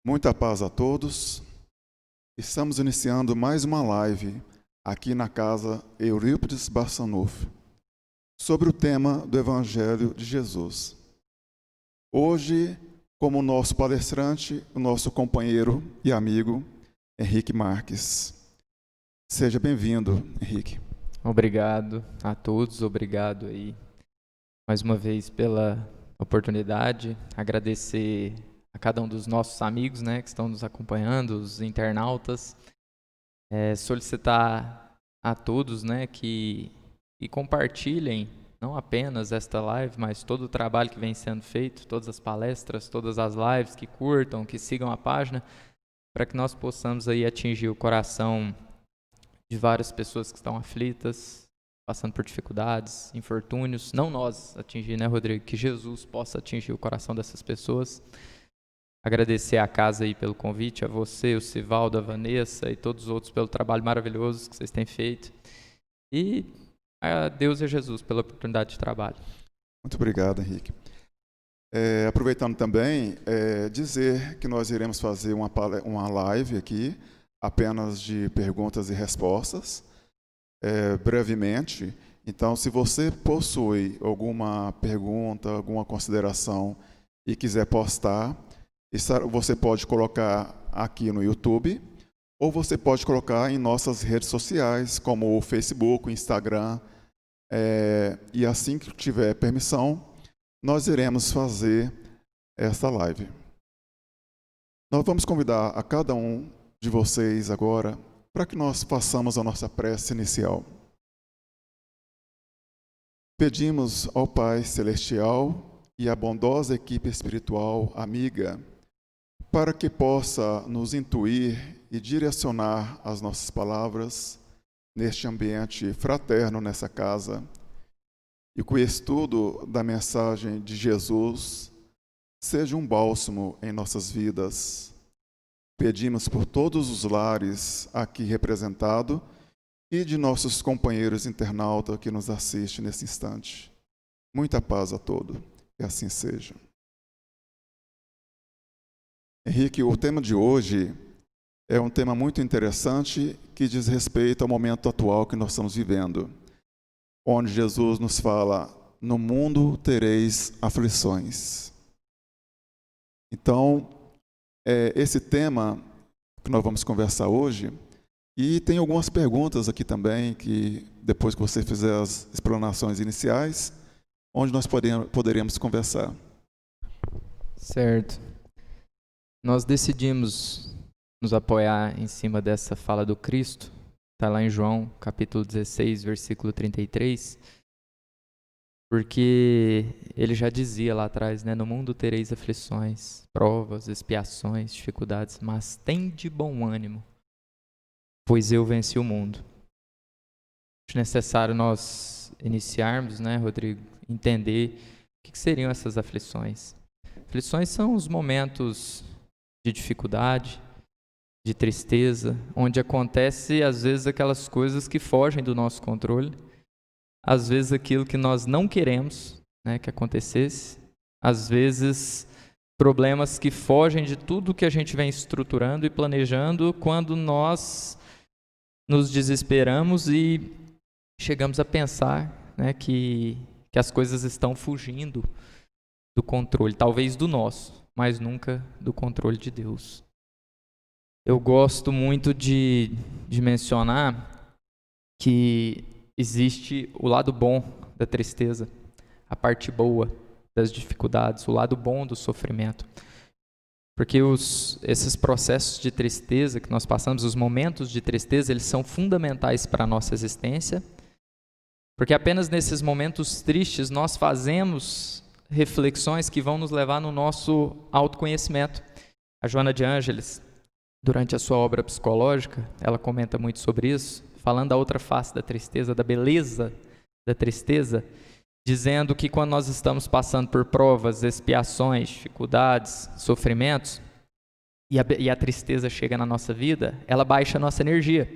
Muita paz a todos. Estamos iniciando mais uma live aqui na casa Eurípides Barçanufo, sobre o tema do Evangelho de Jesus. Hoje, como nosso palestrante, o nosso companheiro e amigo, Henrique Marques. Seja bem-vindo, Henrique. Obrigado a todos, obrigado aí mais uma vez pela oportunidade, agradecer a cada um dos nossos amigos, né, que estão nos acompanhando, os internautas, solicitar a todos, né, que compartilhem não apenas esta live, mas todo o trabalho que vem sendo feito, todas as palestras, todas as lives, que curtam, que sigam a página, para que nós possamos aí atingir o coração de várias pessoas que estão aflitas, passando por dificuldades, infortúnios. Não nós atingir, né, Rodrigo? Que Jesus possa atingir o coração dessas pessoas. Agradecer à casa aí pelo convite, a você, o Sivaldo, a Vanessa e todos os outros pelo trabalho maravilhoso que vocês têm feito. E a Deus e a Jesus pela oportunidade de trabalho. Muito obrigado, Henrique. Aproveitando também, dizer que nós iremos fazer uma live aqui, apenas de perguntas e respostas, brevemente. Então, se você possui alguma pergunta, alguma consideração e quiser postar, você pode colocar aqui no YouTube, ou você pode colocar em nossas redes sociais, como o Facebook, o Instagram, e assim que tiver permissão, nós iremos fazer esta live. Nós vamos convidar a cada um de vocês agora, para que nós façamos a nossa prece inicial. Pedimos ao Pai Celestial e à bondosa equipe espiritual amiga, para que possa nos intuir e direcionar as nossas palavras neste ambiente fraterno nessa casa, e que o estudo da mensagem de Jesus seja um bálsamo em nossas vidas. Pedimos por todos os lares aqui representados e de nossos companheiros internautas que nos assistem nesse instante. Muita paz a todos, e assim seja. Henrique, o tema de hoje é um tema muito interessante que diz respeito ao momento atual que nós estamos vivendo, onde Jesus nos fala: no mundo tereis aflições. Então, esse tema que nós vamos conversar hoje, e tem algumas perguntas aqui também, que depois que você fizer as explanações iniciais, onde nós poderíamos conversar. Certo. Nós decidimos nos apoiar em cima dessa fala do Cristo, está lá em João, capítulo 16, versículo 33, porque ele já dizia lá atrás, né, no mundo tereis aflições, provas, expiações, dificuldades, mas tende bom ânimo, pois eu venci o mundo. É necessário nós iniciarmos, né, Rodrigo, entender o que seriam essas aflições. Aflições são os momentos de dificuldade, de tristeza, onde acontece às vezes aquelas coisas que fogem do nosso controle, às vezes aquilo que nós não queremos, né, que acontecesse, às vezes problemas que fogem de tudo que a gente vem estruturando e planejando, quando nós nos desesperamos e chegamos a pensar, né, que as coisas estão fugindo do controle, talvez do nosso, mas nunca do controle de Deus. Eu gosto muito de mencionar que existe o lado bom da tristeza, a parte boa das dificuldades, o lado bom do sofrimento. Porque esses processos de tristeza que nós passamos, os momentos de tristeza, eles são fundamentais para a nossa existência, porque apenas nesses momentos tristes nós fazemos reflexões que vão nos levar no nosso autoconhecimento. A Joana de Ângeles, durante a sua obra psicológica, ela comenta muito sobre isso, falando da outra face da tristeza, da beleza da tristeza, dizendo que quando nós estamos passando por provas, expiações, dificuldades, sofrimentos, e a tristeza chega na nossa vida, ela baixa a nossa energia.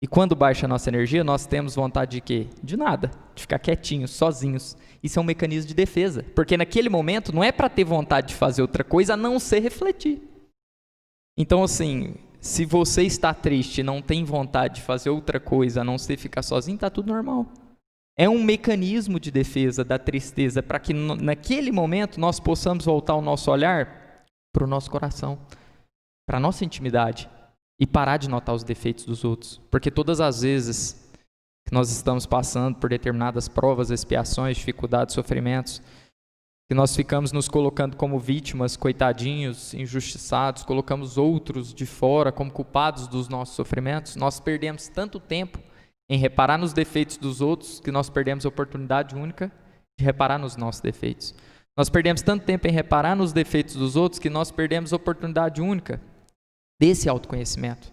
E quando baixa a nossa energia, nós temos vontade de quê? De nada, de ficar quietinhos, sozinhos. Isso é um mecanismo de defesa, porque naquele momento não é para ter vontade de fazer outra coisa a não ser refletir. Então, assim, se você está triste e não tem vontade de fazer outra coisa a não ser ficar sozinho, está tudo normal. É um mecanismo de defesa da tristeza para que naquele momento nós possamos voltar o nosso olhar para o nosso coração, para a nossa intimidade e parar de notar os defeitos dos outros. Porque todas as vezes que nós estamos passando por determinadas provas, expiações, dificuldades, sofrimentos, que nós ficamos nos colocando como vítimas, coitadinhos, injustiçados, colocamos outros de fora como culpados dos nossos sofrimentos, nós perdemos tanto tempo em reparar nos defeitos dos outros que nós perdemos a oportunidade única de reparar nos nossos defeitos. Nós perdemos tanto tempo em reparar nos defeitos dos outros que nós perdemos a oportunidade única desse autoconhecimento.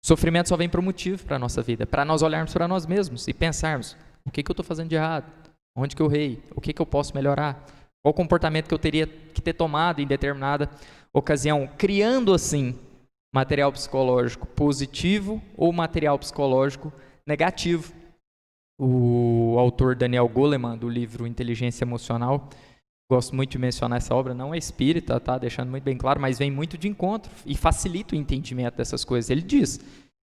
O sofrimento só vem por um motivo para a nossa vida, para nós olharmos para nós mesmos e pensarmos: o que eu estou fazendo de errado? Onde que eu errei? O que eu posso melhorar? Qual comportamento que eu teria que ter tomado em determinada ocasião? Criando assim material psicológico positivo ou material psicológico negativo. O autor Daniel Goleman, do livro Inteligência Emocional, gosto muito de mencionar essa obra, não é espírita, tá? Deixando muito bem claro, mas vem muito de encontro e facilita o entendimento dessas coisas. Ele diz: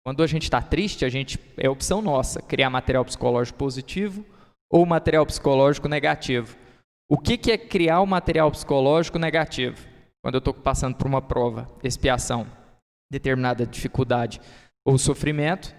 quando a gente está triste, é opção nossa criar material psicológico positivo ou material psicológico negativo. O que é criar o material psicológico negativo? Quando eu estou passando por uma prova, expiação, determinada dificuldade ou sofrimento,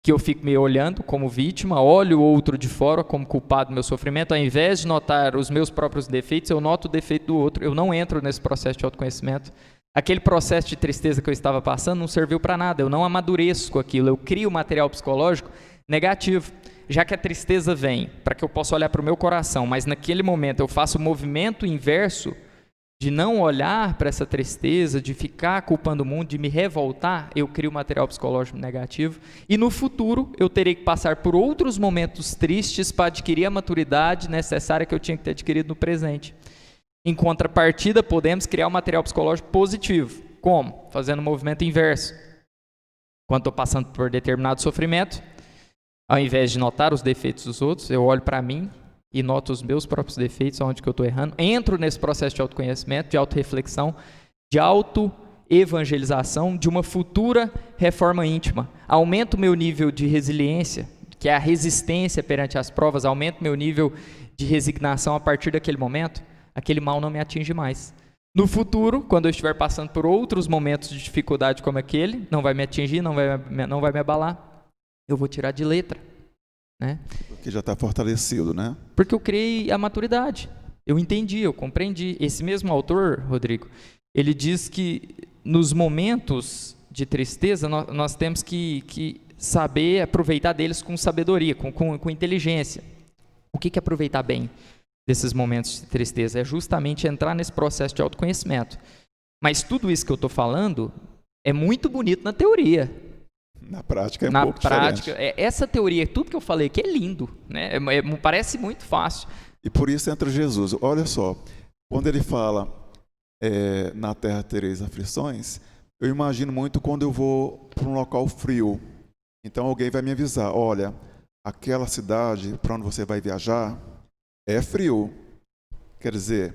que eu fico me olhando como vítima, olho o outro de fora como culpado do meu sofrimento, ao invés de notar os meus próprios defeitos, eu noto o defeito do outro, eu não entro nesse processo de autoconhecimento. Aquele processo de tristeza que eu estava passando não serviu para nada, eu não amadureço com aquilo, eu crio material psicológico negativo. Já que a tristeza vem para que eu possa olhar para o meu coração, mas naquele momento eu faço o movimento inverso de não olhar para essa tristeza, de ficar culpando o mundo, de me revoltar, eu crio material psicológico negativo. E no futuro eu terei que passar por outros momentos tristes para adquirir a maturidade necessária que eu tinha que ter adquirido no presente. Em contrapartida, podemos criar um material psicológico positivo. Como? Fazendo o movimento inverso. Quando estou passando por determinado sofrimento, ao invés de notar os defeitos dos outros, eu olho para mim e noto os meus próprios defeitos, onde que eu estou errando. Entro nesse processo de autoconhecimento, de autorreflexão, de autoevangelização, de uma futura reforma íntima. Aumento o meu nível de resiliência, que é a resistência perante as provas, aumento o meu nível de resignação a partir daquele momento, aquele mal não me atinge mais. No futuro, quando eu estiver passando por outros momentos de dificuldade como aquele, não vai me atingir, não vai me abalar, eu vou tirar de letra. Né? Porque já está fortalecido, né? Porque eu criei a maturidade. Eu entendi, eu compreendi. Esse mesmo autor, Rodrigo, ele diz que nos momentos de tristeza nós temos que saber aproveitar deles com sabedoria, com inteligência. O que é aproveitar bem desses momentos de tristeza? É justamente entrar nesse processo de autoconhecimento. Mas tudo isso que eu estou falando é muito bonito na teoria. Na prática é um pouco diferente. Essa teoria, tudo que eu falei aqui é lindo, né? Parece muito fácil. E por isso entra Jesus. Olha só, quando ele fala na terra tereis aflições, eu imagino muito quando eu vou para um local frio. Então alguém vai me avisar: olha, aquela cidade para onde você vai viajar é frio. Quer dizer,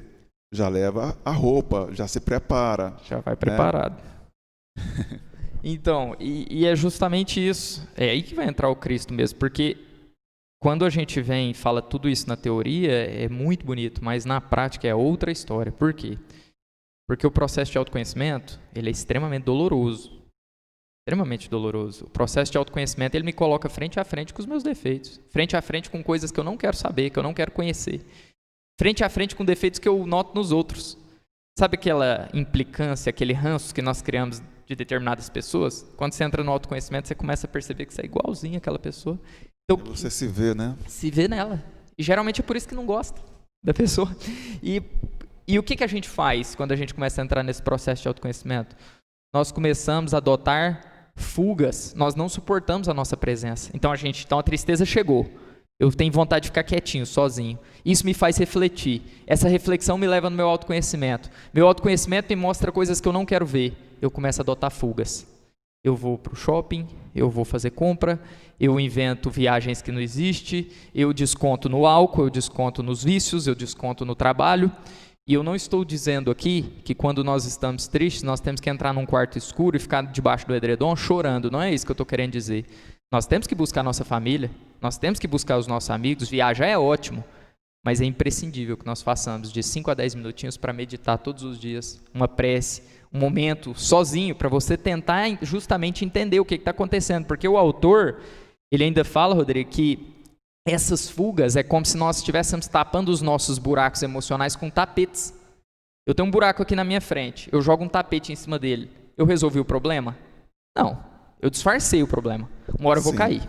já leva a roupa, já se prepara. Já vai preparado. Né? Então, e é justamente isso. É aí que vai entrar o Cristo mesmo, porque quando a gente vem e fala tudo isso na teoria, é muito bonito, mas na prática é outra história. Por quê? Porque o processo de autoconhecimento, ele é extremamente doloroso. Extremamente doloroso. O processo de autoconhecimento, ele me coloca frente a frente com os meus defeitos. Frente a frente com coisas que eu não quero saber, que eu não quero conhecer. Frente a frente com defeitos que eu noto nos outros. Sabe aquela implicância, aquele ranço que nós criamos de determinadas pessoas? Quando você entra no autoconhecimento, você começa a perceber que você é igualzinho àquela pessoa. Então, você se vê, né? Se vê nela. E geralmente é por isso que não gosta da pessoa. E o que a gente faz quando a gente começa a entrar nesse processo de autoconhecimento? Nós começamos a adotar fugas. Nós não suportamos a nossa presença. Então a tristeza chegou. Eu tenho vontade de ficar quietinho, sozinho. Isso me faz refletir. Essa reflexão me leva no meu autoconhecimento. Meu autoconhecimento me mostra coisas que eu não quero ver. Eu começo a adotar fugas. Eu vou para o shopping, eu vou fazer compra, eu invento viagens que não existem, eu desconto no álcool, eu desconto nos vícios, eu desconto no trabalho. E eu não estou dizendo aqui que quando nós estamos tristes, nós temos que entrar num quarto escuro e ficar debaixo do edredom chorando. Não é isso que eu estou querendo dizer. Nós temos que buscar a nossa família, nós temos que buscar os nossos amigos. Viajar é ótimo, mas é imprescindível que nós façamos de 5 a 10 minutinhos para meditar todos os dias, uma prece, um momento sozinho, para você tentar justamente entender o que está acontecendo. Porque o autor, ele ainda fala, Rodrigo, que essas fugas é como se nós estivéssemos tapando os nossos buracos emocionais com tapetes. Eu tenho um buraco aqui na minha frente, eu jogo um tapete em cima dele. Eu resolvi o problema? Não, eu disfarcei o problema. Uma hora eu vou cair.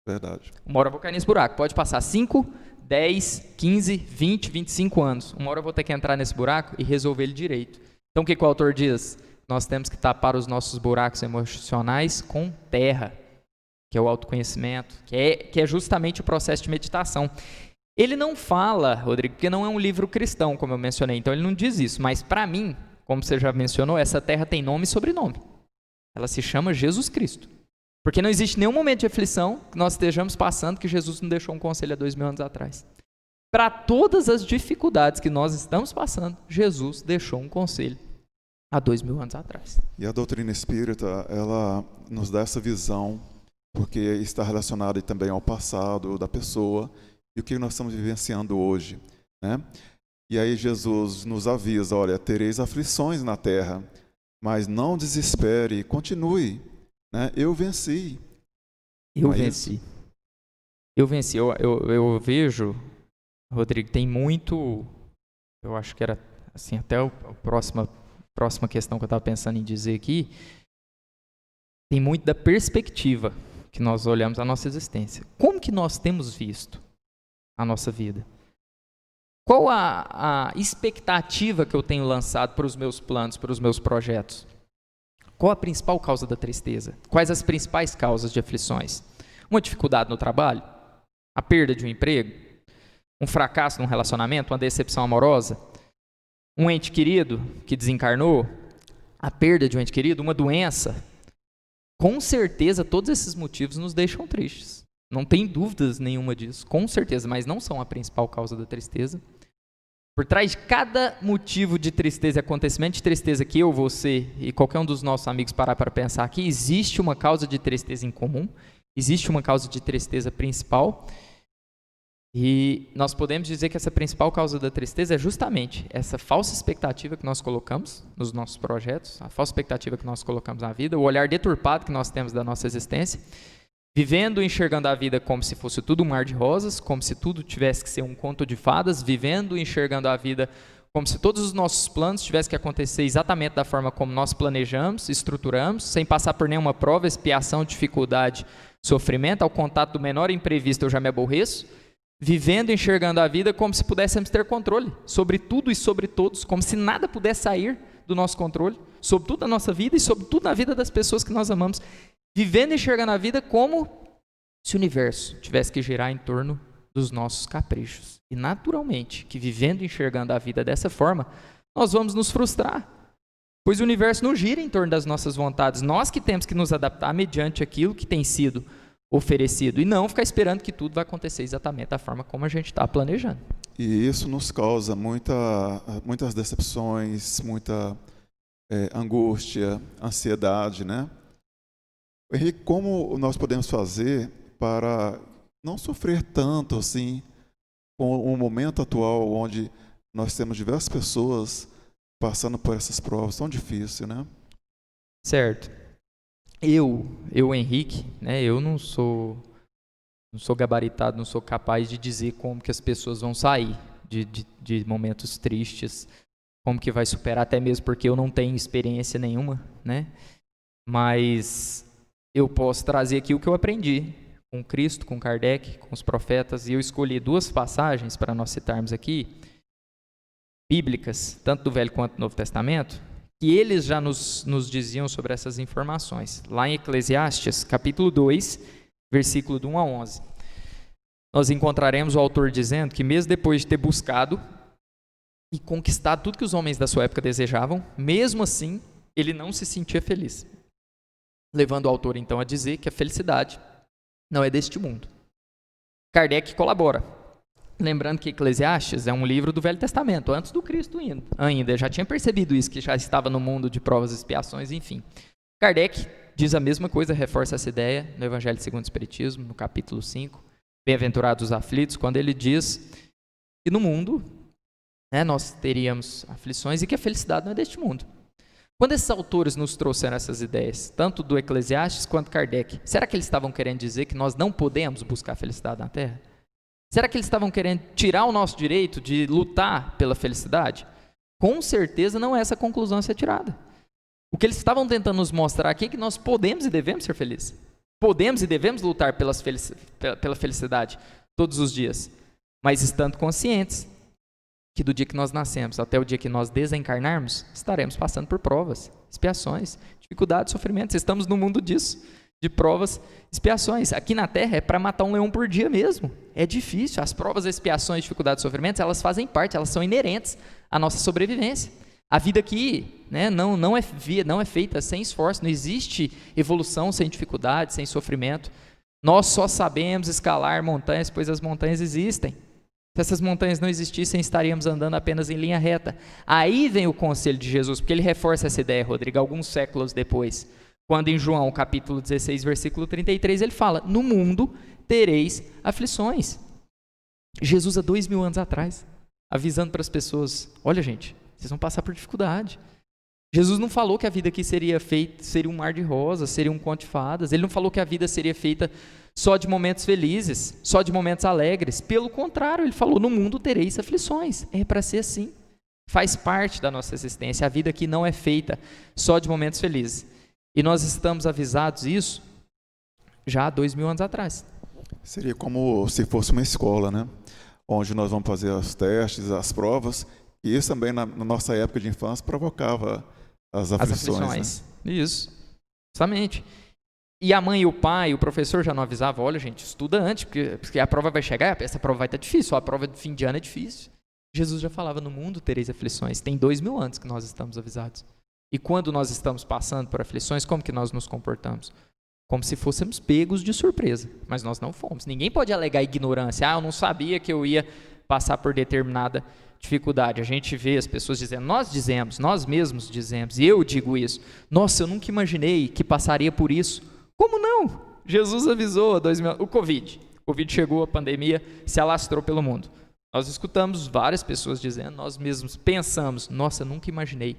Verdade. Uma hora eu vou cair nesse buraco. Pode passar 5, 10, 15, 20, 25 anos. Uma hora eu vou ter que entrar nesse buraco e resolver ele direito. Então o que o autor diz? Nós temos que tapar os nossos buracos emocionais com terra, que é o autoconhecimento, que é justamente o processo de meditação. Ele não fala, Rodrigo, porque não é um livro cristão, como eu mencionei, então ele não diz isso, mas para mim, como você já mencionou, essa terra tem nome e sobrenome. Ela se chama Jesus Cristo. Porque não existe nenhum momento de aflição que nós estejamos passando que Jesus não deixou um conselho há 2000 anos atrás. Para todas as dificuldades que nós estamos passando, Jesus deixou um conselho há 2000 anos atrás. E a doutrina espírita, ela nos dá essa visão, porque está relacionado também ao passado da pessoa e o que nós estamos vivenciando hoje, né? E aí Jesus nos avisa, olha, tereis aflições na terra, mas não desespere, continue, né? Eu venci. Eu venci. Eu vejo, Rodrigo, tem muito, eu acho que era assim, até a próxima questão que eu estava pensando em dizer aqui, tem muito da perspectiva que nós olhamos a nossa existência. Como que nós temos visto a nossa vida? Qual a expectativa que eu tenho lançado para os meus planos, para os meus projetos? Qual a principal causa da tristeza? Quais as principais causas de aflições? Uma dificuldade no trabalho? A perda de um emprego? Um fracasso num relacionamento? Uma decepção amorosa? Um ente querido que desencarnou? A perda de um ente querido? Uma doença? Com certeza, todos esses motivos nos deixam tristes. Não tem dúvidas nenhuma disso, com certeza, mas não são a principal causa da tristeza. Por trás de cada motivo de tristeza e acontecimento de tristeza que eu, você e qualquer um dos nossos amigos parar para pensar aqui, existe uma causa de tristeza em comum, existe uma causa de tristeza principal, e nós podemos dizer que essa principal causa da tristeza é justamente essa falsa expectativa que nós colocamos nos nossos projetos, a falsa expectativa que nós colocamos na vida, o olhar deturpado que nós temos da nossa existência, vivendo e enxergando a vida como se fosse tudo um mar de rosas, como se tudo tivesse que ser um conto de fadas, vivendo e enxergando a vida como se todos os nossos planos tivessem que acontecer exatamente da forma como nós planejamos, estruturamos, sem passar por nenhuma prova, expiação, dificuldade, sofrimento. Ao contato do menor imprevisto eu já me aborreço, vivendo e enxergando a vida como se pudéssemos ter controle sobre tudo e sobre todos, como se nada pudesse sair do nosso controle, sobre tudo na nossa vida e sobre tudo na vida das pessoas que nós amamos. Vivendo e enxergando a vida como se o universo tivesse que girar em torno dos nossos caprichos. E naturalmente, que vivendo e enxergando a vida dessa forma, nós vamos nos frustrar. Pois o universo não gira em torno das nossas vontades. Nós que temos que nos adaptar mediante aquilo que tem sido oferecido. E não ficar esperando que tudo vai acontecer exatamente da forma como a gente está planejando. E isso nos causa muitas decepções, muita angústia, ansiedade, né? Henrique, como nós podemos fazer para não sofrer tanto assim com o momento atual onde nós temos diversas pessoas passando por essas provas tão difíceis, né? Certo. Eu Henrique, né, eu não sou gabaritado, não sou capaz de dizer como que as pessoas vão sair de momentos tristes, como que vai superar, até mesmo porque eu não tenho experiência nenhuma, né? Mas eu posso trazer aqui o que eu aprendi com Cristo, com Kardec, com os profetas, e eu escolhi 2 passagens para nós citarmos aqui, bíblicas, tanto do Velho quanto do Novo Testamento, que eles já nos diziam sobre essas informações. Lá em Eclesiastes, capítulo 2, versículo do 1 a 11, nós encontraremos o autor dizendo que mesmo depois de ter buscado e conquistado tudo que os homens da sua época desejavam, mesmo assim, ele não se sentia feliz. Levando o autor, então, a dizer que a felicidade não é deste mundo. Kardec colabora. Lembrando que Eclesiastes é um livro do Velho Testamento, antes do Cristo ainda. Eu já tinha percebido isso, que já estava no mundo de provas e expiações, enfim. Kardec diz a mesma coisa, reforça essa ideia no Evangelho segundo o Espiritismo, no capítulo 5, Bem-aventurados os aflitos, quando ele diz que no mundo, né, nós teríamos aflições e que a felicidade não é deste mundo. Quando esses autores nos trouxeram essas ideias, tanto do Eclesiastes quanto Kardec, será que eles estavam querendo dizer que nós não podemos buscar a felicidade na Terra? Será que eles estavam querendo tirar o nosso direito de lutar pela felicidade? Com certeza não é essa conclusão a ser tirada. O que eles estavam tentando nos mostrar aqui é que nós podemos e devemos ser felizes. Podemos e devemos lutar pela felicidade todos os dias, mas estando conscientes que do dia que nós nascemos até o dia que nós desencarnarmos, estaremos passando por provas, expiações, dificuldades, sofrimentos. Estamos no mundo disso, de provas, expiações. Aqui na Terra é para matar um leão por dia mesmo. É difícil. As provas, expiações, dificuldades, sofrimentos, elas fazem parte, elas são inerentes à nossa sobrevivência. A vida aqui, né, não é feita sem esforço, não existe evolução sem dificuldade, sem sofrimento. Nós só sabemos escalar montanhas, pois as montanhas existem. Se essas montanhas não existissem, estaríamos andando apenas em linha reta. Aí vem o conselho de Jesus, porque ele reforça essa ideia, Rodrigo, alguns séculos depois. Quando em João, capítulo 16, versículo 33, ele fala, no mundo tereis aflições. Jesus, há 2000 anos atrás, avisando para as pessoas, olha gente, vocês vão passar por dificuldade. Jesus não falou que a vida aqui seria um mar de rosas, seria um conto de fadas. Ele não falou que a vida seria feita só de momentos felizes, só de momentos alegres. Pelo contrário, ele falou, no mundo tereis aflições. É para ser assim. Faz parte da nossa existência. A vida aqui não é feita só de momentos felizes. E nós estamos avisados isso já há 2000 anos atrás. Seria como se fosse uma escola, né? Onde nós vamos fazer os testes, as provas. E isso também, na nossa época de infância, provocava as aflições. Né? Isso, justamente. E a mãe e o pai, o professor já não avisavam, olha gente, estuda antes, porque a prova vai chegar, essa prova vai estar difícil, a prova de fim de ano é difícil. Jesus já falava, no mundo tereis aflições. Tem 2000 anos que nós estamos avisados. E quando nós estamos passando por aflições, como que nós nos comportamos? Como se fôssemos pegos de surpresa, mas nós não fomos. Ninguém pode alegar ignorância, eu não sabia que eu ia passar por determinada dificuldade. A gente vê as pessoas dizendo, nós mesmos dizemos, e eu digo isso, nossa, eu nunca imaginei que passaria por isso. Como não? Jesus avisou o Covid. O Covid chegou, a pandemia se alastrou pelo mundo. Nós escutamos várias pessoas dizendo, nós mesmos pensamos, nossa, eu nunca imaginei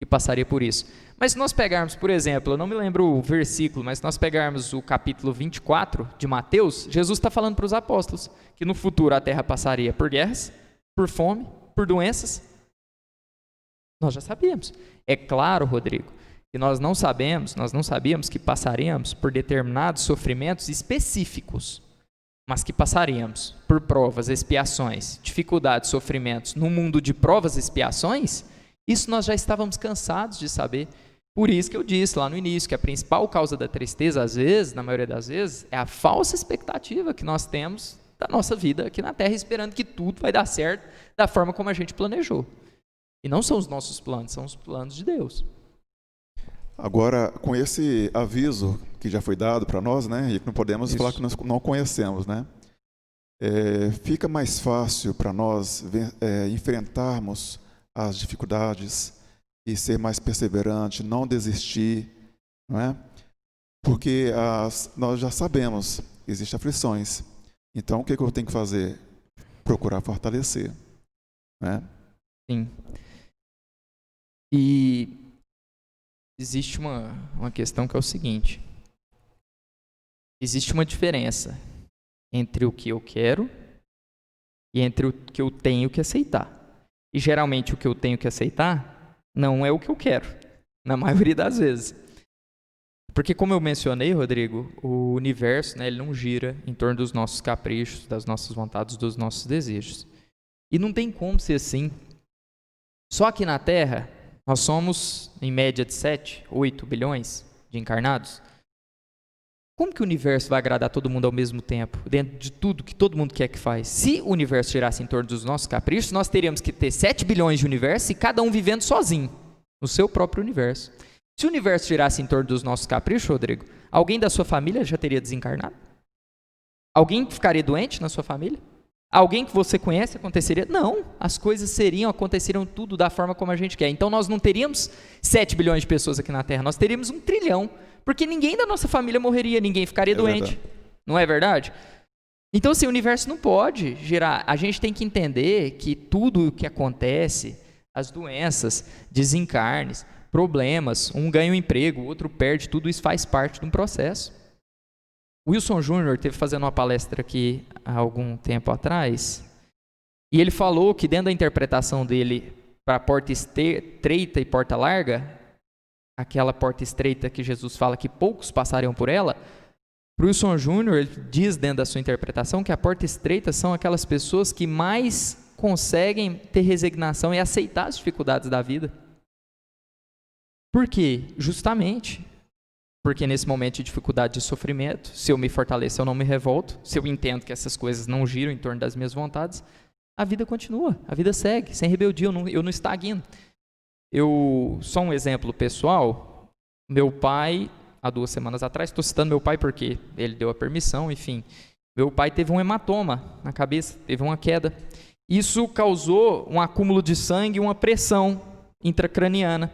que passaria por isso. Mas se nós pegarmos, por exemplo, eu não me lembro o versículo, mas se nós pegarmos o capítulo 24 de Mateus, Jesus está falando para os apóstolos que no futuro a terra passaria por guerras, por fome, por doenças. Nós já sabíamos. É claro, Rodrigo, que nós não sabíamos que passaríamos por determinados sofrimentos específicos, mas que passaríamos por provas, expiações, dificuldades, sofrimentos no mundo de provas e expiações. Isso nós já estávamos cansados de saber. Por isso que eu disse lá no início que a principal causa da tristeza, às vezes, na maioria das vezes, é a falsa expectativa que nós temos da nossa vida aqui na Terra, esperando que tudo vai dar certo da forma como a gente planejou. E não são os nossos planos, são os planos de Deus. Agora, com esse aviso que já foi dado para nós, né, e que não podemos falar que nós não conhecemos, né, fica mais fácil para nós enfrentarmos as dificuldades e ser mais perseverante, não desistir, não é? Porque nós já sabemos, existem aflições. Então, o que eu tenho que fazer? Procurar fortalecer, né? Sim. E existe uma questão que é o seguinte. Existe uma diferença entre o que eu quero e entre o que eu tenho que aceitar. E geralmente o que eu tenho que aceitar não é o que eu quero, na maioria das vezes. Porque como eu mencionei, Rodrigo, o universo, né, ele não gira em torno dos nossos caprichos, das nossas vontades, dos nossos desejos. E não tem como ser assim. Só aqui na Terra, nós somos em média de 7, 8 bilhões de encarnados. Como que o universo vai agradar todo mundo ao mesmo tempo, dentro de tudo que todo mundo quer que faz? Se o universo girasse em torno dos nossos caprichos, nós teríamos que ter 7 bilhões de universos e cada um vivendo sozinho, no seu próprio universo. Se o universo girasse em torno dos nossos caprichos, Rodrigo, alguém da sua família já teria desencarnado? Alguém ficaria doente na sua família? Alguém que você conhece aconteceria? Não, as coisas aconteceriam tudo da forma como a gente quer. Então nós não teríamos 7 bilhões de pessoas aqui na Terra, nós teríamos 1 trilhão, porque ninguém da nossa família morreria, ninguém ficaria doente. Verdade. Não é verdade? Então, assim, o universo não pode girar. A gente tem que entender que tudo o que acontece, as doenças, desencarnes, problemas, um ganha um emprego, o outro perde, tudo isso faz parte de um processo. Wilson Júnior esteve fazendo uma palestra aqui há algum tempo atrás, e ele falou que dentro da interpretação dele para porta estreita e porta larga, aquela porta estreita que Jesus fala que poucos passariam por ela, para o Wilson Júnior, ele diz dentro da sua interpretação que a porta estreita são aquelas pessoas que mais conseguem ter resignação e aceitar as dificuldades da vida. Por quê? Justamente porque nesse momento de dificuldade, de sofrimento, se eu me fortaleço, eu não me revolto, se eu entendo que essas coisas não giram em torno das minhas vontades, a vida continua, a vida segue, sem rebeldia, eu não estagno. Só um exemplo pessoal, meu pai, há 2 semanas atrás, estou citando meu pai porque ele deu a permissão, enfim, meu pai teve um hematoma na cabeça, teve uma queda. Isso causou um acúmulo de sangue e uma pressão intracraniana.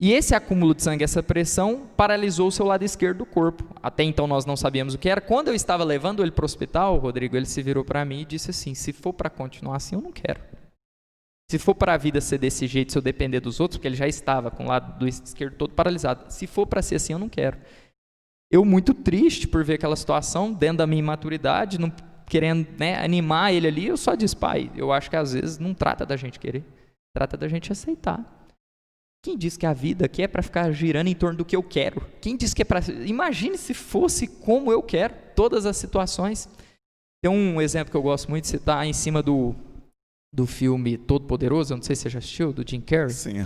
E esse acúmulo de sangue, essa pressão, paralisou o seu lado esquerdo do corpo. Até então nós não sabíamos o que era. Quando eu estava levando ele para o hospital, Rodrigo, ele se virou para mim e disse assim, se for para continuar assim, eu não quero. Se for para a vida ser desse jeito, se eu depender dos outros, porque ele já estava com o lado do esquerdo todo paralisado. Se for para ser assim, eu não quero. Eu muito triste por ver aquela situação, dentro da minha imaturidade, não querendo, animar ele ali, eu só disse, pai, eu acho que às vezes não trata da gente querer, trata da gente aceitar. Quem diz que a vida aqui é para ficar girando em torno do que eu quero? Quem diz que é para... Imagine se fosse como eu quero, todas as situações. Tem um exemplo que eu gosto muito de citar em cima do filme Todo Poderoso, eu não sei se você já assistiu, do Jim Carrey. Sim,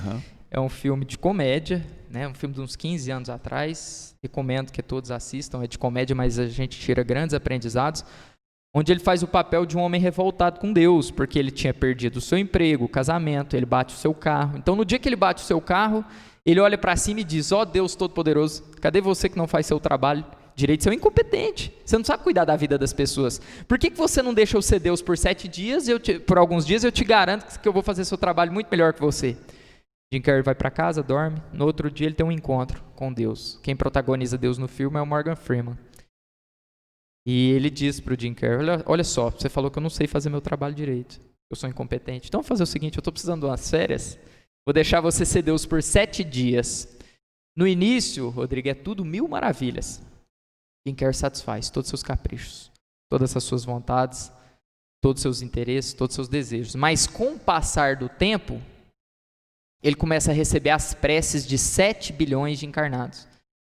É um filme de comédia, um filme de uns 15 anos atrás. Recomendo que todos assistam, é de comédia, mas a gente tira grandes aprendizados. Onde ele faz o papel de um homem revoltado com Deus, porque ele tinha perdido o seu emprego, o casamento, ele bate o seu carro. Então, no dia que ele bate o seu carro, ele olha para cima e diz, ó Deus Todo-Poderoso, cadê você que não faz seu trabalho direito? Você é um incompetente, você não sabe cuidar da vida das pessoas. Por que você não deixa eu ser Deus por 7 dias, por alguns dias eu te garanto que eu vou fazer seu trabalho muito melhor que você? Jim Carrey vai para casa, dorme, no outro dia ele tem um encontro com Deus. Quem protagoniza Deus no filme é o Morgan Freeman. E ele diz para o Jim Carrey, olha só, você falou que eu não sei fazer meu trabalho direito, eu sou incompetente. Então vou fazer o seguinte, eu estou precisando de umas férias, vou deixar você ser Deus por 7 dias. No início, Rodrigo, é tudo 1000 maravilhas. Jim Carrey satisfaz todos os seus caprichos, todas as suas vontades, todos os seus interesses, todos os seus desejos. Mas com o passar do tempo, ele começa a receber as preces de 7 bilhões de encarnados.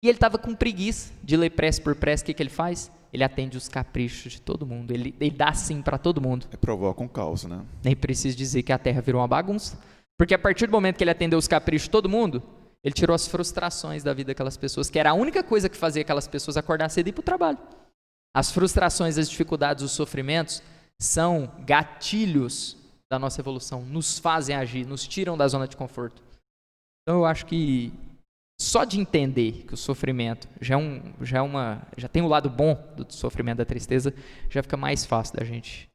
E ele estava com preguiça de ler prece por prece, o que ele faz? Ele atende os caprichos de todo mundo, ele dá sim para todo mundo. Provoca um caos, né? Nem preciso dizer que a Terra virou uma bagunça, porque a partir do momento que ele atendeu os caprichos de todo mundo, ele tirou as frustrações da vida daquelas pessoas, que era a única coisa que fazia aquelas pessoas acordar cedo e ir para o trabalho. As frustrações, as dificuldades, os sofrimentos são gatilhos da nossa evolução, nos fazem agir, nos tiram da zona de conforto. Então eu acho que só de entender que o sofrimento já tem o lado bom do sofrimento, da tristeza, já fica mais fácil da gente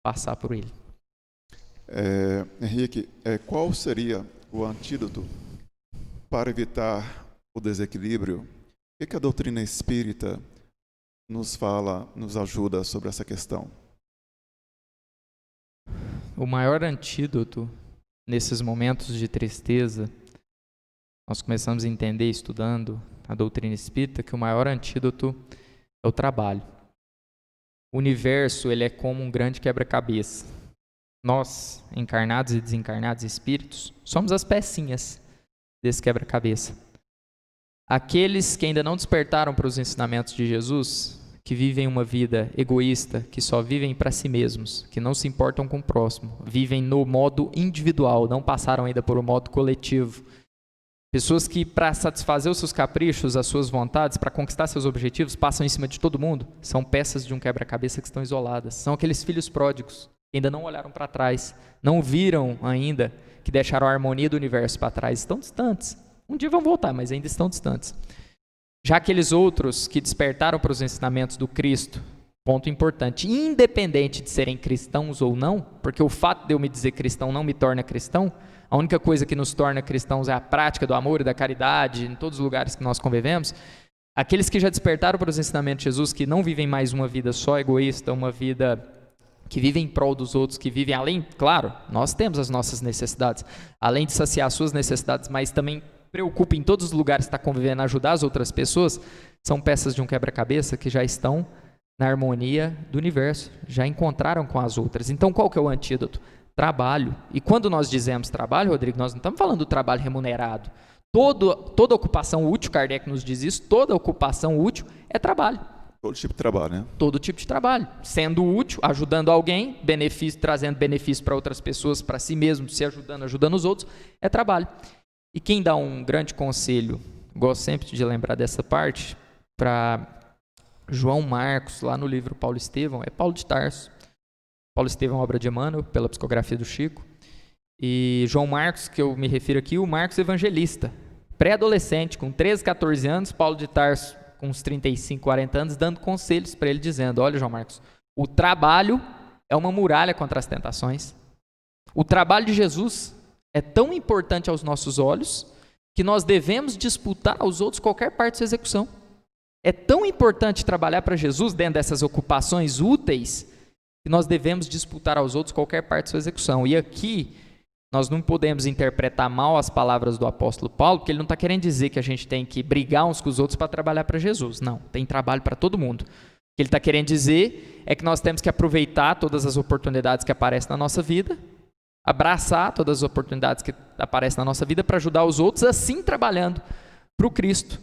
passar por ele. Henrique, qual seria o antídoto para evitar o desequilíbrio? O que a doutrina espírita nos fala, nos ajuda sobre essa questão? O maior antídoto nesses momentos de tristeza, nós começamos a entender, estudando a doutrina espírita, que o maior antídoto é o trabalho. O universo, ele é como um grande quebra-cabeça. Nós, encarnados e desencarnados espíritos, somos as pecinhas desse quebra-cabeça. Aqueles que ainda não despertaram para os ensinamentos de Jesus, que vivem uma vida egoísta, que só vivem para si mesmos, que não se importam com o próximo, vivem no modo individual, não passaram ainda por um modo coletivo. Pessoas que, para satisfazer os seus caprichos, as suas vontades, para conquistar seus objetivos, passam em cima de todo mundo, são peças de um quebra-cabeça que estão isoladas. São aqueles filhos pródigos que ainda não olharam para trás, não viram ainda, que deixaram a harmonia do universo para trás, estão distantes. Um dia vão voltar, mas ainda estão distantes. Já aqueles outros que despertaram para os ensinamentos do Cristo, Ponto importante. Independente de serem cristãos ou não, porque o fato de eu me dizer cristão não me torna cristão, a única coisa que nos torna cristãos é a prática do amor e da caridade em todos os lugares que nós convivemos. Aqueles que já despertaram para os ensinamentos de Jesus, que não vivem mais uma vida só egoísta, uma vida que vive em prol dos outros, que vivem além, claro, nós temos as nossas necessidades, além de saciar as suas necessidades, mas também preocupa em todos os lugares que está convivendo, ajudar as outras pessoas, são peças de um quebra-cabeça que já estão na harmonia do universo, já encontraram com as outras. Então, qual que é o antídoto? Trabalho. E quando nós dizemos trabalho, Rodrigo, nós não estamos falando do trabalho remunerado. Toda ocupação útil, Kardec nos diz isso, toda ocupação útil é trabalho. Todo tipo de trabalho, né? Todo tipo de trabalho. Sendo útil, ajudando alguém, trazendo benefício para outras pessoas, para si mesmo, se ajudando os outros, é trabalho. E quem dá um grande conselho, gosto sempre de lembrar dessa parte, para João Marcos, lá no livro Paulo Estevão, é Paulo de Tarso. Paulo Estevão é obra de Emmanuel, pela psicografia do Chico. E João Marcos, que eu me refiro aqui, o Marcos evangelista, pré-adolescente, com 13, 14 anos, Paulo de Tarso, com uns 35, 40 anos, dando conselhos para ele, dizendo: olha, João Marcos, o trabalho é uma muralha contra as tentações. O trabalho de Jesus é tão importante aos nossos olhos que nós devemos disputar aos outros qualquer parte de sua execução. É tão importante trabalhar para Jesus dentro dessas ocupações úteis que nós devemos disputar aos outros qualquer parte de sua execução. E aqui nós não podemos interpretar mal as palavras do apóstolo Paulo, porque ele não está querendo dizer que a gente tem que brigar uns com os outros para trabalhar para Jesus. Não, tem trabalho para todo mundo. O que ele está querendo dizer é que nós temos que aproveitar todas as oportunidades que aparecem na nossa vida, abraçar todas as oportunidades que aparecem na nossa vida para ajudar os outros, assim trabalhando para o Cristo.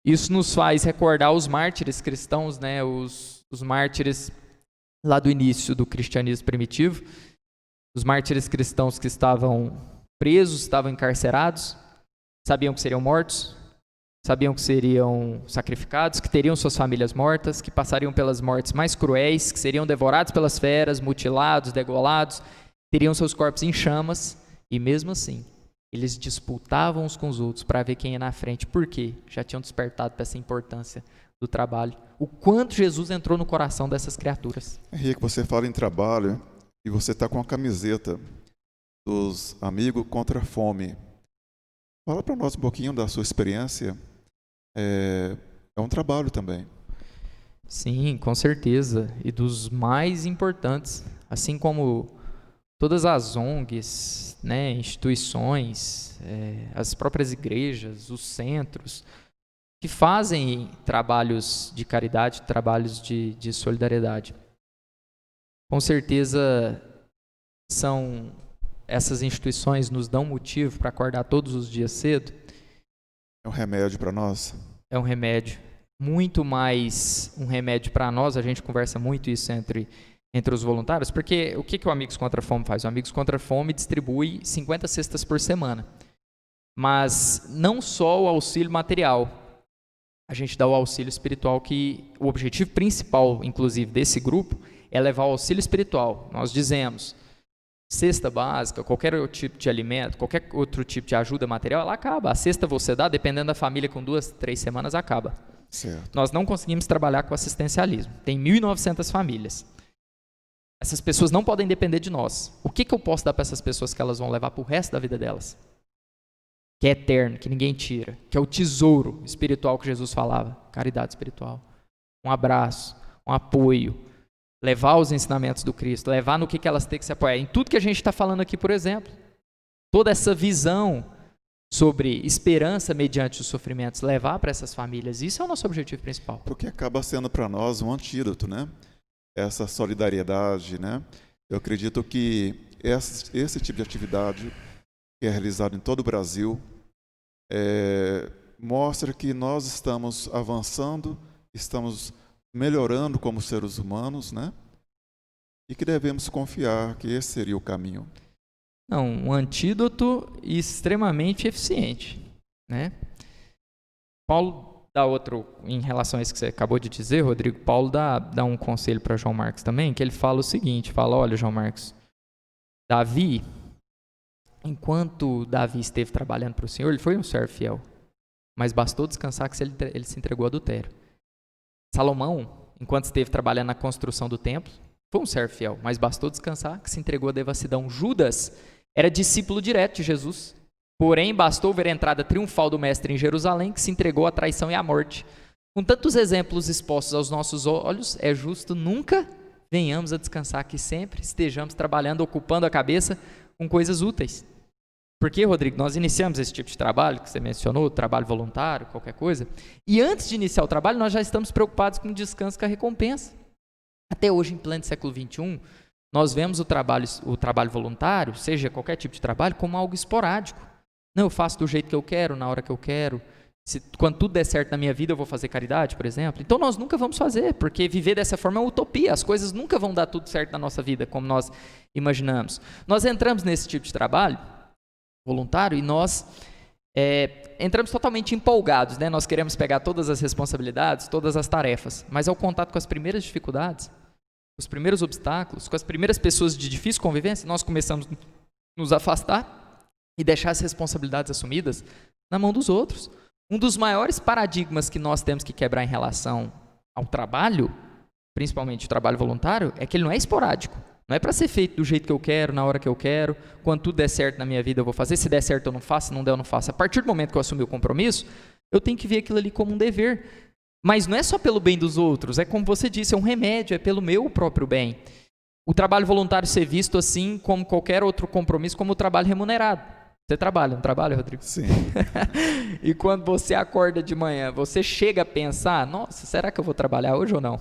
Isso nos faz recordar os mártires cristãos, né? Os mártires lá do início do cristianismo primitivo, os mártires cristãos que estavam presos, estavam encarcerados, sabiam que seriam mortos, sabiam que seriam sacrificados, que teriam suas famílias mortas, que passariam pelas mortes mais cruéis, que seriam devorados pelas feras, mutilados, degolados, teriam seus corpos em chamas, e mesmo assim, eles disputavam uns com os outros para ver quem ia na frente. Por quê? Já tinham despertado para essa importância do trabalho. O quanto Jesus entrou no coração dessas criaturas. Henrique, você fala em trabalho e você está com a camiseta dos Amigos contra a Fome. Fala para nós um pouquinho da sua experiência. É um trabalho também. Sim, com certeza. E dos mais importantes. Assim como todas as ONGs, né, instituições, as próprias igrejas, os centros, que fazem trabalhos de caridade, trabalhos de solidariedade. Com certeza, essas instituições nos dão motivo para acordar todos os dias cedo. É um remédio para nós? É um remédio. Muito mais um remédio para nós, a gente conversa muito isso entre os voluntários, porque o que o Amigos Contra a Fome faz? O Amigos Contra a Fome distribui 50 cestas por semana. Mas não só o auxílio material. A gente dá o auxílio espiritual, que o objetivo principal, inclusive, desse grupo é levar o auxílio espiritual. Nós dizemos, cesta básica, qualquer outro tipo de alimento, qualquer outro tipo de ajuda material, ela acaba. A cesta você dá, dependendo da família, com 2, 3 semanas, acaba. Certo. Nós não conseguimos trabalhar com assistencialismo. Tem 1.900 famílias. Essas pessoas não podem depender de nós. O que eu posso dar para essas pessoas que elas vão levar para o resto da vida delas? Que é eterno, que ninguém tira, que é o tesouro espiritual que Jesus falava, caridade espiritual. Um abraço, um apoio, levar os ensinamentos do Cristo, levar no que elas têm que se apoiar. Em tudo que a gente está falando aqui, por exemplo, toda essa visão sobre esperança mediante os sofrimentos, levar para essas famílias, isso é o nosso objetivo principal. Porque acaba sendo para nós um antídoto, né? Essa solidariedade, né? Eu acredito que esse tipo de atividade que é realizado em todo o Brasil mostra que nós estamos avançando, estamos melhorando como seres humanos, né? E que devemos confiar que esse seria o caminho. Não, um antídoto extremamente eficiente, né? Paulo dá outro, em relação a isso que você acabou de dizer, Rodrigo, Paulo dá um conselho para João Marcos também, que ele fala o seguinte, olha, João Marcos, Davi, enquanto Davi esteve trabalhando para o Senhor, ele foi um servo fiel, mas bastou descansar que ele se entregou ao adultério. Salomão, enquanto esteve trabalhando na construção do templo, foi um servo fiel, mas bastou descansar que se entregou à devassidão. Judas era discípulo direto de Jesus, porém bastou ver a entrada triunfal do mestre em Jerusalém que se entregou à traição e à morte. Com tantos exemplos expostos aos nossos olhos, é justo nunca venhamos a descansar, que sempre estejamos trabalhando, ocupando a cabeça com coisas úteis. Porque, Rodrigo, nós iniciamos esse tipo de trabalho que você mencionou, trabalho voluntário, qualquer coisa, e antes de iniciar o trabalho, nós já estamos preocupados com o descanso, com a recompensa. Até hoje, em pleno século XXI, nós vemos o trabalho voluntário, seja qualquer tipo de trabalho, como algo esporádico. Não, eu faço do jeito que eu quero, na hora que eu quero. Quando tudo der certo na minha vida, eu vou fazer caridade, por exemplo. Então, nós nunca vamos fazer, porque viver dessa forma é uma utopia. As coisas nunca vão dar tudo certo na nossa vida, como nós imaginamos. Nós entramos nesse tipo de trabalho voluntário e nós entramos totalmente empolgados, né? Nós queremos pegar todas as responsabilidades, todas as tarefas, mas ao contato com as primeiras dificuldades, os primeiros obstáculos, com as primeiras pessoas de difícil convivência, nós começamos a nos afastar e deixar as responsabilidades assumidas na mão dos outros. Um dos maiores paradigmas que nós temos que quebrar em relação ao trabalho, principalmente o trabalho voluntário, é que ele não é esporádico. Não é para ser feito do jeito que eu quero, na hora que eu quero, quando tudo der certo na minha vida eu vou fazer, se der certo eu não faço, se não der eu não faço. A partir do momento que eu assumi o compromisso, eu tenho que ver aquilo ali como um dever. Mas não é só pelo bem dos outros, é como você disse, é um remédio, é pelo meu próprio bem. O trabalho voluntário ser visto assim como qualquer outro compromisso, como o trabalho remunerado. Você trabalha, não trabalha, Rodrigo? Sim. E quando você acorda de manhã, você chega a pensar, nossa, será que eu vou trabalhar hoje ou não?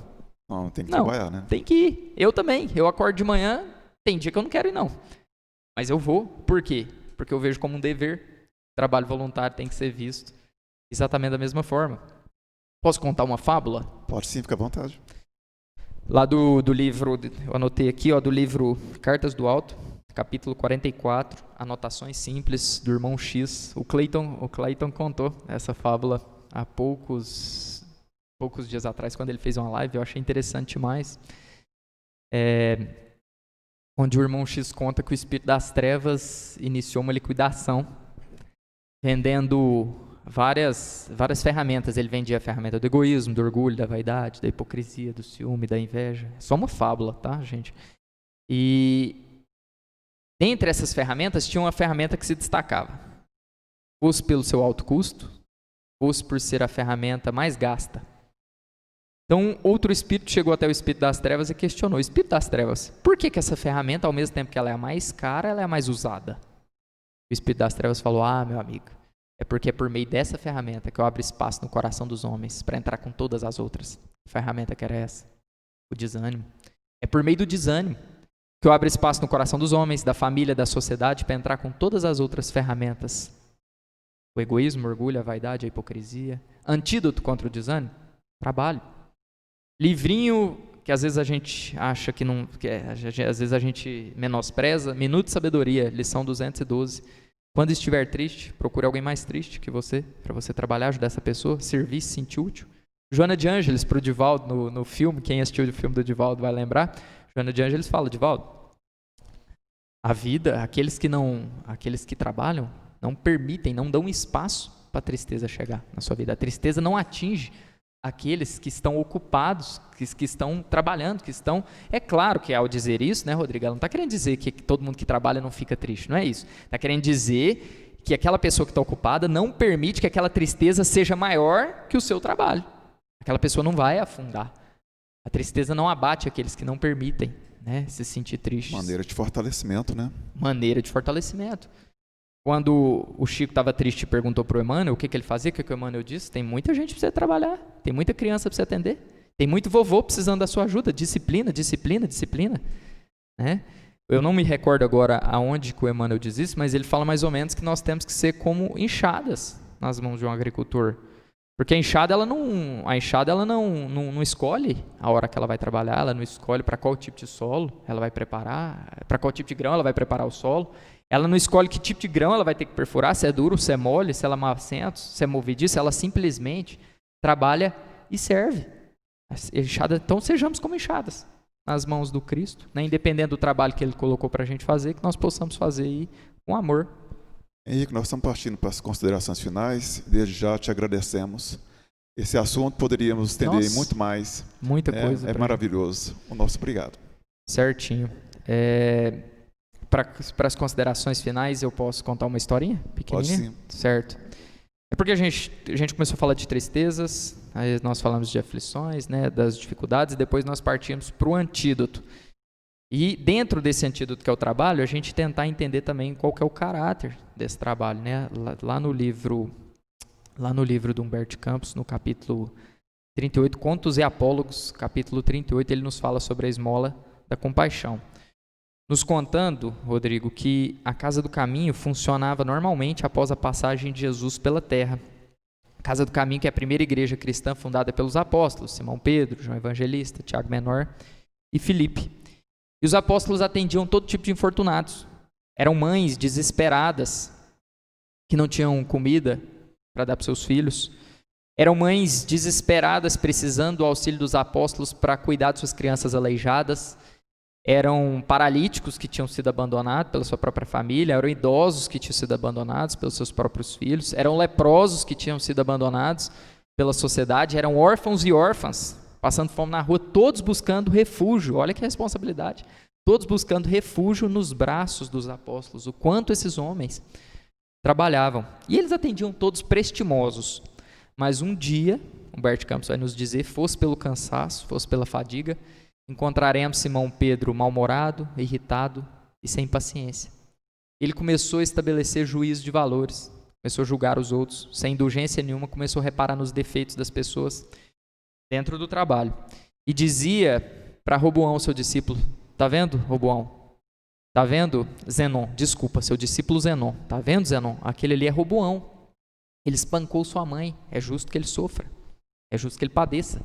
Não, tem que trabalhar, né? Tem que ir. Eu também. Eu acordo de manhã, tem dia que eu não quero ir, não. Mas eu vou. Por quê? Porque eu vejo como um dever. Trabalho voluntário tem que ser visto exatamente da mesma forma. Posso contar uma fábula? Pode sim, fica à vontade. Lá do livro, eu anotei aqui, do livro Cartas do Alto, capítulo 44, anotações simples do irmão X. O Clayton contou essa fábula há poucos dias atrás, quando ele fez uma live, eu achei interessante demais. Onde o irmão X conta que o espírito das trevas iniciou uma liquidação, vendendo várias ferramentas. Ele vendia a ferramenta do egoísmo, do orgulho, da vaidade, da hipocrisia, do ciúme, da inveja. É só uma fábula, tá, gente? E dentre essas ferramentas, tinha uma ferramenta que se destacava. Fosse pelo seu alto custo, fosse por ser a ferramenta mais gasta. Então, outro espírito chegou até o espírito das trevas e questionou: o espírito das trevas, por que essa ferramenta, ao mesmo tempo que ela é a mais cara, ela é a mais usada? O espírito das trevas falou: meu amigo, é porque é por meio dessa ferramenta que eu abro espaço no coração dos homens para entrar com todas as outras. Que ferramenta que era essa? O desânimo. É por meio do desânimo que eu abro espaço no coração dos homens, da família, da sociedade, para entrar com todas as outras ferramentas. O egoísmo, o orgulho, a vaidade, a hipocrisia. Antídoto contra o desânimo? Trabalho. Livrinho que às vezes a gente acha que não, às vezes a gente menospreza, Minuto de Sabedoria, lição 212. Quando estiver triste, procure alguém mais triste que você, para você trabalhar, ajudar essa pessoa, servir, se sentir útil. Joana de Ângeles, para o Divaldo no filme, quem assistiu o filme do Divaldo vai lembrar. Joana de Ângeles fala: Divaldo, a vida, aqueles que trabalham, não permitem, não dão espaço para a tristeza chegar na sua vida. A tristeza não atinge aqueles que estão ocupados, que estão trabalhando, que estão... É claro que ao dizer isso, né, Rodrigo, ela não está querendo dizer que todo mundo que trabalha não fica triste, não é isso. Está querendo dizer que aquela pessoa que está ocupada não permite que aquela tristeza seja maior que o seu trabalho. Aquela pessoa não vai afundar. A tristeza não abate aqueles que não permitem, né, se sentir tristes. Maneira de fortalecimento, né? Maneira de fortalecimento. Quando o Chico estava triste e perguntou para o Emmanuel o que ele fazia, o que o Emmanuel disse: tem muita gente para você trabalhar, tem muita criança para você atender, tem muito vovô precisando da sua ajuda, disciplina, né? Eu não me recordo agora aonde que o Emmanuel diz isso, mas ele fala mais ou menos que nós temos que ser como enxadas nas mãos de um agricultor. Porque a enxada ela não escolhe a hora que ela vai trabalhar, ela não escolhe para qual tipo de solo ela vai preparar, para qual tipo de grão ela vai preparar o solo. Ela não escolhe que tipo de grão ela vai ter que perfurar, se é duro, se é mole, se ela é macento, se é movediço. Ela simplesmente trabalha e serve. Então sejamos como enxadas nas mãos do Cristo, né? Independente do trabalho que Ele colocou para a gente fazer, que nós possamos fazer aí com amor. Henrique, nós estamos partindo para as considerações finais. Desde já te agradecemos esse assunto poderíamos estender Nossa, muito mais. muita coisa. É maravilhoso. O nosso obrigado. Certinho. Para as considerações finais, eu posso contar uma historinha pequenininha? Pode sim. Certo. É porque a gente começou a falar de tristezas, aí nós falamos de aflições, né, das dificuldades, e depois nós partimos para o antídoto. E dentro desse antídoto que é o trabalho, a gente tentar entender também qual que é o caráter desse trabalho, né? Lá no livro do Humberto Campos, no capítulo 38, Contos e Apólogos, capítulo 38, ele nos fala sobre a esmola da compaixão. Nos contando, Rodrigo, que a Casa do Caminho funcionava normalmente após a passagem de Jesus pela terra. A Casa do Caminho, que é a primeira igreja cristã fundada pelos apóstolos, Simão Pedro, João Evangelista, Tiago Menor e Filipe. E os apóstolos atendiam todo tipo de infortunados. Eram mães desesperadas, que não tinham comida para dar para seus filhos. Eram mães desesperadas, precisando do auxílio dos apóstolos para cuidar de suas crianças aleijadas. Eram paralíticos que tinham sido abandonados pela sua própria família. Eram idosos que tinham sido abandonados pelos seus próprios filhos. Eram leprosos que tinham sido abandonados pela sociedade. Eram órfãos e órfãs, passando fome na rua, todos buscando refúgio. Olha que responsabilidade. Todos buscando refúgio nos braços dos apóstolos. O quanto esses homens trabalhavam. E eles atendiam todos prestimosos. Mas um dia, Humberto Campos vai nos dizer, fosse pelo cansaço, fosse pela fadiga, encontraremos Simão Pedro mal-humorado, irritado e sem paciência. Ele começou a estabelecer juízo de valores, começou a julgar os outros, sem indulgência nenhuma, começou a reparar nos defeitos das pessoas dentro do trabalho. E dizia para Roboão, seu discípulo, tá vendo, Roboão? Tá vendo, Zenon? Desculpa, seu discípulo Zenon. Tá vendo, Zenon? Aquele ali é Roboão. Ele espancou sua mãe. É justo que ele sofra. É justo que ele padeça.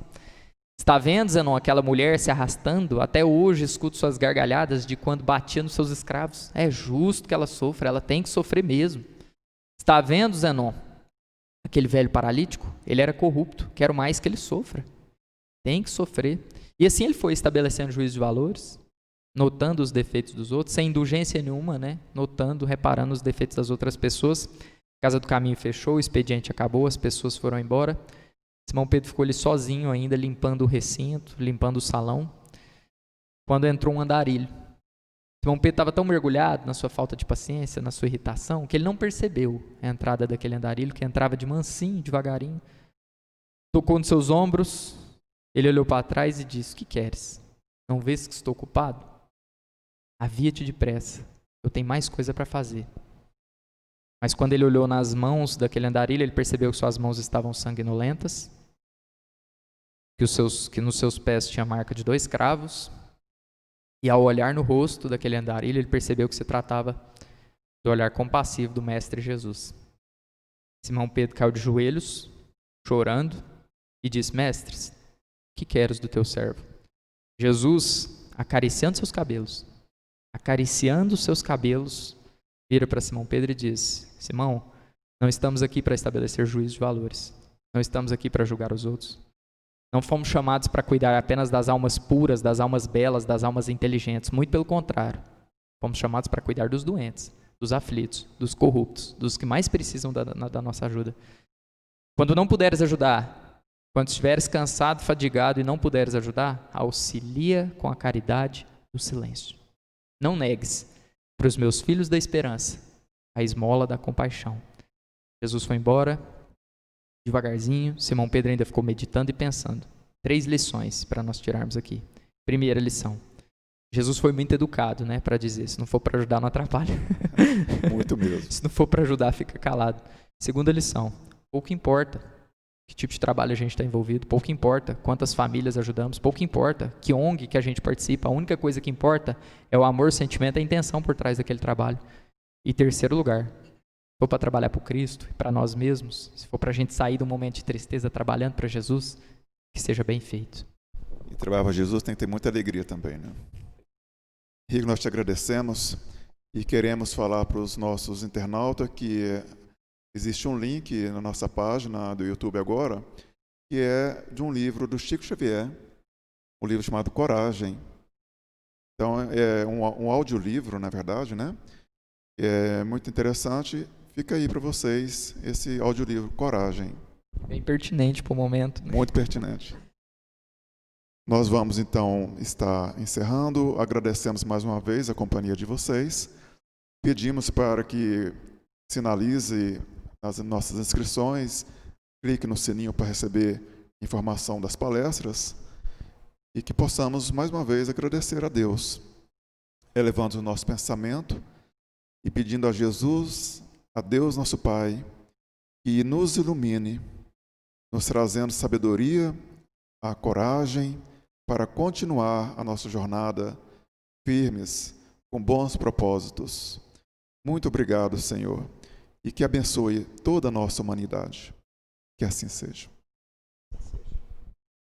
Está vendo, Zenon, aquela mulher se arrastando? Até hoje escuto suas gargalhadas de quando batia nos seus escravos. É justo que ela sofra. Ela tem que sofrer mesmo. Está vendo, Zenon? Aquele velho paralítico? Ele era corrupto. Quero mais que ele sofra. Tem que sofrer. E assim ele foi estabelecendo juízo de valores, notando os defeitos dos outros, sem indulgência nenhuma, né? Notando, reparando os defeitos das outras pessoas. A Casa do Caminho fechou, o expediente acabou, as pessoas foram embora. Simão Pedro ficou ali sozinho ainda, limpando o recinto, limpando o salão, quando entrou um andarilho. Simão Pedro estava tão mergulhado na sua falta de paciência, na sua irritação, que ele não percebeu a entrada daquele andarilho, que entrava de mansinho, devagarinho. Tocou nos seus ombros, ele olhou para trás e disse: "O que queres? Não vês que estou ocupado? Avia-te depressa, eu tenho mais coisa para fazer." Mas quando ele olhou nas mãos daquele andarilho, ele percebeu que suas mãos estavam sanguinolentas, que nos seus pés tinha a marca de 2 cravos, e ao olhar no rosto daquele andarilho, ele percebeu que se tratava do olhar compassivo do Mestre Jesus. Simão Pedro caiu de joelhos, chorando, e disse: "Mestres, o que queres do teu servo?" Jesus, acariciando seus cabelos, vira para Simão Pedro e diz: "Simão, não estamos aqui para estabelecer juízo de valores. Não estamos aqui para julgar os outros. Não fomos chamados para cuidar apenas das almas puras, das almas belas, das almas inteligentes. Muito pelo contrário. Fomos chamados para cuidar dos doentes, dos aflitos, dos corruptos, dos que mais precisam da nossa ajuda. Quando não puderes ajudar, quando estiveres cansado, fadigado e não puderes ajudar, auxilia com a caridade e o silêncio. Não negues para os meus filhos da esperança a esmola da compaixão." Jesus foi embora, devagarzinho. Simão Pedro ainda ficou meditando e pensando. 3 lições para nós tirarmos aqui. Primeira lição: Jesus foi muito educado, né, para dizer: se não for para ajudar, não atrapalha. Muito mesmo. Se não for para ajudar, fica calado. Segunda lição: pouco importa que tipo de trabalho a gente está envolvido, pouco importa quantas famílias ajudamos, pouco importa que ONG que a gente participa, a única coisa que importa é o amor, o sentimento e a intenção por trás daquele trabalho. E terceiro lugar, se for para trabalhar para o Cristo e para nós mesmos, se for para a gente sair do momento de tristeza trabalhando para Jesus, que seja bem feito. E trabalhar para Jesus tem que ter muita alegria também, né? Rigo, nós te agradecemos e queremos falar para os nossos internautas que existe um link na nossa página do YouTube agora, que é de um livro do Chico Xavier, um livro chamado Coragem. Então, é um audiolivro, na verdade, né? É muito interessante. Fica aí para vocês esse audiolivro, Coragem. Bem pertinente para o momento, né? Muito pertinente. Nós vamos, então, estar encerrando. Agradecemos mais uma vez a companhia de vocês. Pedimos para que sinalize as nossas inscrições, clique no sininho para receber informação das palestras e que possamos, mais uma vez, agradecer a Deus, elevando o nosso pensamento e pedindo a Jesus, a Deus nosso Pai, que nos ilumine, nos trazendo sabedoria, a coragem para continuar a nossa jornada firmes, com bons propósitos. Muito obrigado, Senhor, e que abençoe toda a nossa humanidade. Que assim seja.